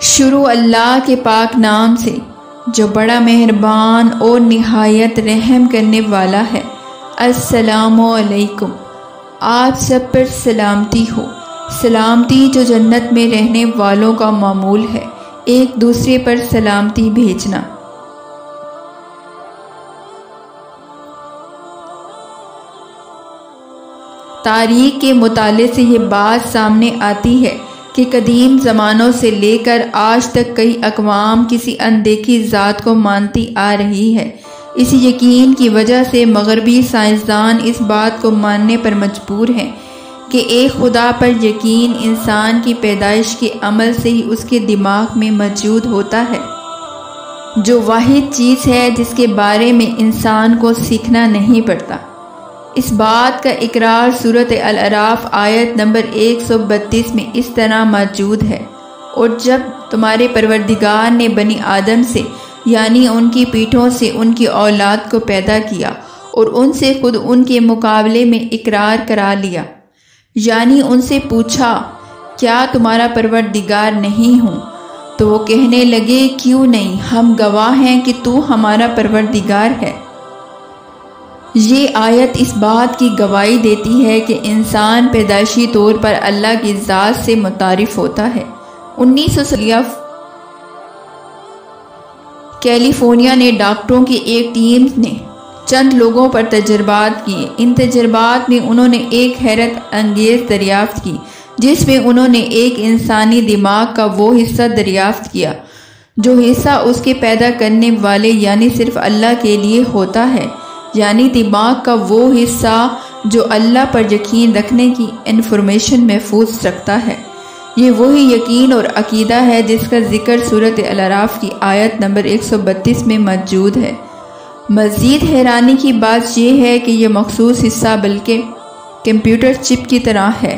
شروع اللہ کے پاک نام سے جو بڑا مہربان اور نہایت رحم کرنے والا ہے۔ السلام علیکم، آپ سب پر سلامتی ہو۔ سلامتی جو جنت میں رہنے والوں کا معمول ہے، ایک دوسرے پر سلامتی بھیجنا۔ تاریخ کے مطالعے سے یہ بات سامنے آتی ہے کہ قدیم زمانوں سے لے کر آج تک کئی اقوام کسی اندیکھی ذات کو مانتی آ رہی ہے۔ اسی یقین کی وجہ سے مغربی سائنسدان اس بات کو ماننے پر مجبور ہیں کہ ایک خدا پر یقین انسان کی پیدائش کے عمل سے ہی اس کے دماغ میں موجود ہوتا ہے، جو واحد چیز ہے جس کے بارے میں انسان کو سیکھنا نہیں پڑتا۔ اس بات کا اقرار سورۃ الاعراف آیت نمبر 132 میں اس طرح موجود ہے، اور جب تمہارے پروردگار نے بنی آدم سے یعنی ان کی پیٹھوں سے ان کی اولاد کو پیدا کیا اور ان سے خود ان کے مقابلے میں اقرار کرا لیا، یعنی ان سے پوچھا کیا تمہارا پروردگار نہیں ہوں، تو وہ کہنے لگے کیوں نہیں، ہم گواہ ہیں کہ تو ہمارا پروردگار ہے۔ یہ آیت اس بات کی گواہی دیتی ہے کہ انسان پیدائشی طور پر اللہ کی ذات سے متعارف ہوتا ہے۔ 1960 کیلیفورنیا نے ڈاکٹروں کی ایک ٹیم نے چند لوگوں پر تجربات کیے۔ ان تجربات میں انہوں نے ایک حیرت انگیز دریافت کی، جس میں انہوں نے ایک انسانی دماغ کا وہ حصہ دریافت کیا جو حصہ اس کے پیدا کرنے والے یعنی صرف اللہ کے لیے ہوتا ہے، یعنی دماغ کا وہ حصہ جو اللہ پر یقین رکھنے کی انفارمیشن محفوظ رکھتا ہے۔ یہ وہی یقین اور عقیدہ ہے جس کا ذکر سورۃ الاعراف کی آیت نمبر 132 میں موجود ہے۔ مزید حیرانی کی بات یہ ہے کہ یہ مخصوص حصہ بلکہ کمپیوٹر چپ کی طرح ہے،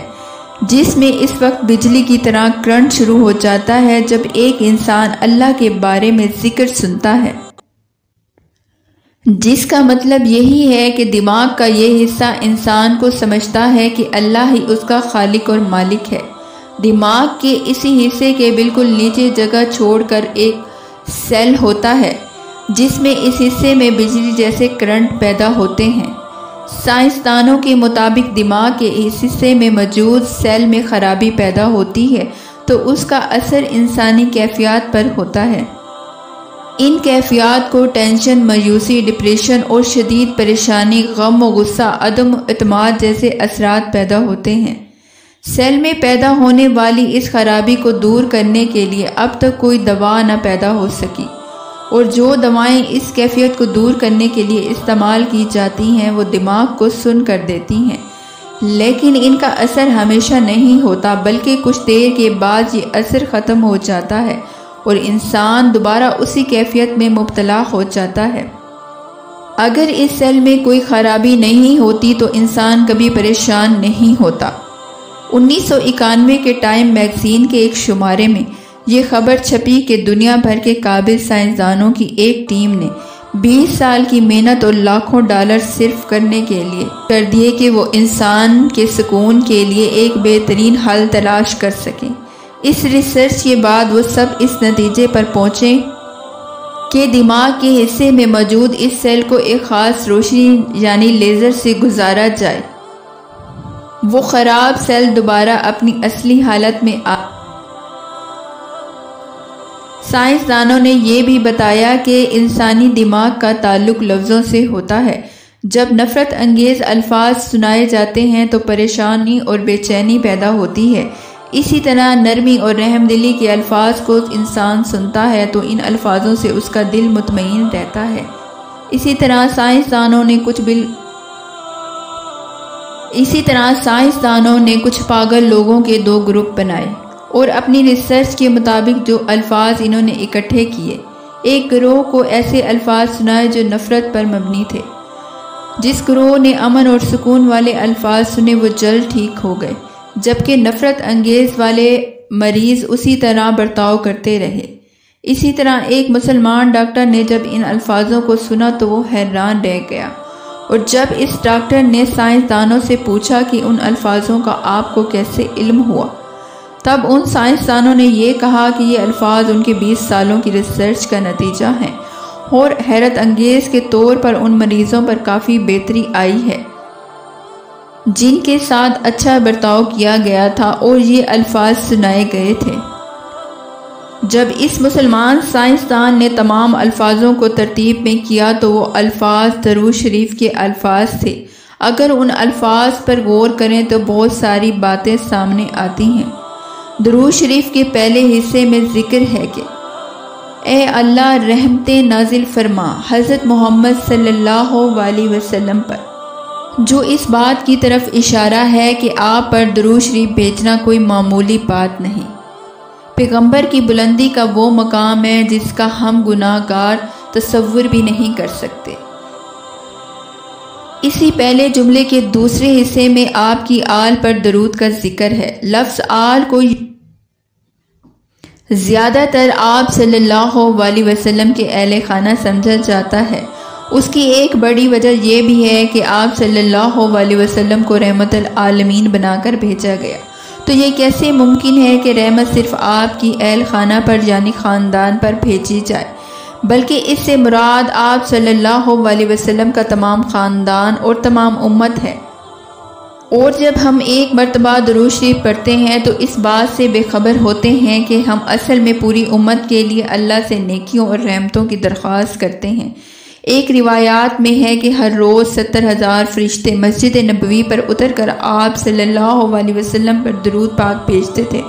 جس میں اس وقت بجلی کی طرح کرنٹ شروع ہو جاتا ہے جب ایک انسان اللہ کے بارے میں ذکر سنتا ہے، جس کا مطلب یہی ہے کہ دماغ کا یہ حصہ انسان کو سمجھتا ہے کہ اللہ ہی اس کا خالق اور مالک ہے۔ دماغ کے اسی حصے کے بالکل نیچے جگہ چھوڑ کر ایک سیل ہوتا ہے جس میں اس حصے میں بجلی جیسے کرنٹ پیدا ہوتے ہیں۔ سائنسدانوں کے مطابق دماغ کے اس حصے میں موجود سیل میں خرابی پیدا ہوتی ہے تو اس کا اثر انسانی کیفیات پر ہوتا ہے۔ ان کیفیات کو ٹینشن، مایوسی، ڈپریشن اور شدید پریشانی، غم و غصہ، عدم اعتماد جیسے اثرات پیدا ہوتے ہیں۔ سیل میں پیدا ہونے والی اس خرابی کو دور کرنے کے لیے اب تک کوئی دوا نہ پیدا ہو سکی، اور جو دوائیں اس کیفیت کو دور کرنے کے لیے استعمال کی جاتی ہیں وہ دماغ کو سن کر دیتی ہیں، لیکن ان کا اثر ہمیشہ نہیں ہوتا، بلکہ کچھ دیر کے بعد یہ اثر ختم ہو جاتا ہے اور انسان دوبارہ اسی کیفیت میں مبتلا ہو جاتا ہے۔ اگر اس سیل میں کوئی خرابی نہیں ہوتی تو انسان کبھی پریشان نہیں ہوتا۔ 1991 کے ٹائم میگزین کے ایک شمارے میں یہ خبر چھپی کہ دنیا بھر کے قابل سائنسدانوں کی ایک ٹیم نے 20 سال کی محنت اور لاکھوں ڈالر صرف کرنے کے لیے کر دیے کہ وہ انسان کے سکون کے لیے ایک بہترین حل تلاش کر سکیں۔ اس ریسرچ کے بعد وہ سب اس نتیجے پر پہنچے کہ دماغ کے حصے میں موجود اس سیل کو ایک خاص روشنی یعنی لیزر سے گزارا جائے، وہ خراب سیل دوبارہ اپنی اصلی حالت میں آ۔ سائنسدانوں نے یہ بھی بتایا کہ انسانی دماغ کا تعلق لفظوں سے ہوتا ہے۔ جب نفرت انگیز الفاظ سنائے جاتے ہیں تو پریشانی اور بے چینی پیدا ہوتی ہے، اسی طرح نرمی اور رحم دلی کے الفاظ کو انسان سنتا ہے تو ان الفاظوں سے اس کا دل مطمئن رہتا ہے۔ اسی طرح سائنسدانوں نے کچھ پاگل لوگوں کے 2 گروپ بنائے اور اپنی ریسرچ کے مطابق جو الفاظ انہوں نے اکٹھے کیے، ایک گروہ کو ایسے الفاظ سنائے جو نفرت پر مبنی تھے۔ جس گروہ نے امن اور سکون والے الفاظ سنے وہ جلد ٹھیک ہو گئے، جبکہ نفرت انگیز والے مریض اسی طرح برتاؤ کرتے رہے۔ اسی طرح ایک مسلمان ڈاکٹر نے جب ان الفاظوں کو سنا تو وہ حیران رہ گیا، اور جب اس ڈاکٹر نے سائنسدانوں سے پوچھا کہ ان الفاظوں کا آپ کو کیسے علم ہوا، تب ان سائنسدانوں نے یہ کہا کہ یہ الفاظ ان کے 20 سالوں کی ریسرچ کا نتیجہ ہیں اور حیرت انگیز کے طور پر ان مریضوں پر کافی بہتری آئی ہے جن کے ساتھ اچھا برتاؤ کیا گیا تھا اور یہ الفاظ سنائے گئے تھے۔ جب اس مسلمان سائنسدان نے تمام الفاظوں کو ترتیب میں کیا تو وہ الفاظ درود شریف کے الفاظ تھے۔ اگر ان الفاظ پر غور کریں تو بہت ساری باتیں سامنے آتی ہیں۔ درود شریف کے پہلے حصے میں ذکر ہے کہ اے اللہ رحمتیں نازل فرما حضرت محمد صلی اللہ علیہ وسلم پر، جو اس بات کی طرف اشارہ ہے کہ آپ پر درود شریف بھیجنا کوئی معمولی بات نہیں۔ پیغمبر کی بلندی کا وہ مقام ہے جس کا ہم گناہ گار تصور بھی نہیں کر سکتے۔ اسی پہلے جملے کے دوسرے حصے میں آپ کی آل پر درود کا ذکر ہے۔ لفظ آل کو زیادہ تر آپ صلی اللہ علیہ وسلم کے اہل خانہ سمجھا جاتا ہے۔ اس کی ایک بڑی وجہ یہ بھی ہے کہ آپ صلی اللہ علیہ وسلم کو رحمت العالمین بنا کر بھیجا گیا، تو یہ کیسے ممکن ہے کہ رحمت صرف آپ کی اہل خانہ پر یعنی خاندان پر بھیجی جائے، بلکہ اس سے مراد آپ صلی اللہ علیہ وسلم کا تمام خاندان اور تمام امت ہے۔ اور جب ہم ایک مرتبہ درود شریف پڑھتے ہیں تو اس بات سے بے خبر ہوتے ہیں کہ ہم اصل میں پوری امت کے لیے اللہ سے نیکیوں اور رحمتوں کی درخواست کرتے ہیں۔ ایک روایات میں ہے کہ ہر روز 70,000 فرشتے مسجد نبوی پر اتر کر آپ صلی اللہ علیہ وسلم پر درود پاک بھیجتے تھے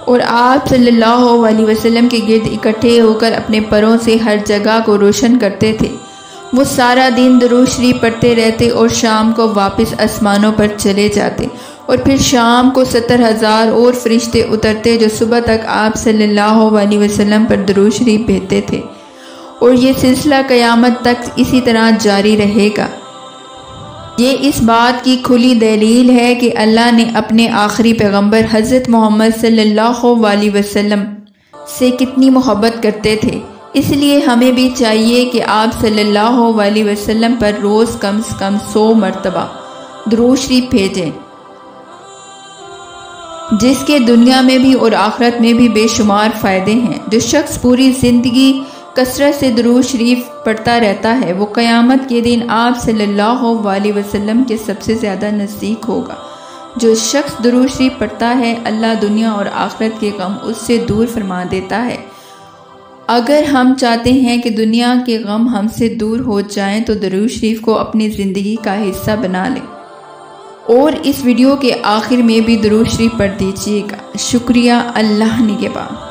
اور آپ صلی اللہ علیہ وسلم کے گرد اکٹھے ہو کر اپنے پروں سے ہر جگہ کو روشن کرتے تھے۔ وہ سارا دن درود شریف پڑھتے رہتے اور شام کو واپس آسمانوں پر چلے جاتے اور پھر شام کو 70,000 اور فرشتے اترتے جو صبح تک آپ صلی اللہ علیہ وسلم پر درود شریف بھیجتے تھے، اور یہ سلسلہ قیامت تک اسی طرح جاری رہے گا۔ یہ اس بات کی کھلی دلیل ہے کہ اللہ نے اپنے آخری پیغمبر حضرت محمد صلی اللہ علیہ وسلم سے کتنی محبت کرتے تھے۔ اس لیے ہمیں بھی چاہیے کہ آپ صلی اللہ علیہ وسلم پر روز کم سے کم 100 مرتبہ درود شریف بھیجیں، جس کے دنیا میں بھی اور آخرت میں بھی بے شمار فائدے ہیں۔ جو شخص پوری زندگی کثرت سے درود شریف پڑھتا رہتا ہے وہ قیامت کے دن آپ صلی اللہ علیہ وسلم کے سب سے زیادہ نزدیک ہوگا۔ جو شخص درود شریف پڑھتا ہے اللہ دنیا اور آخرت کے غم اس سے دور فرما دیتا ہے۔ اگر ہم چاہتے ہیں کہ دنیا کے غم ہم سے دور ہو جائیں تو درود شریف کو اپنی زندگی کا حصہ بنا لیں، اور اس ویڈیو کے آخر میں بھی درود شریف پڑھ دیجیے گا۔ شکریہ، اللہ نگہبان۔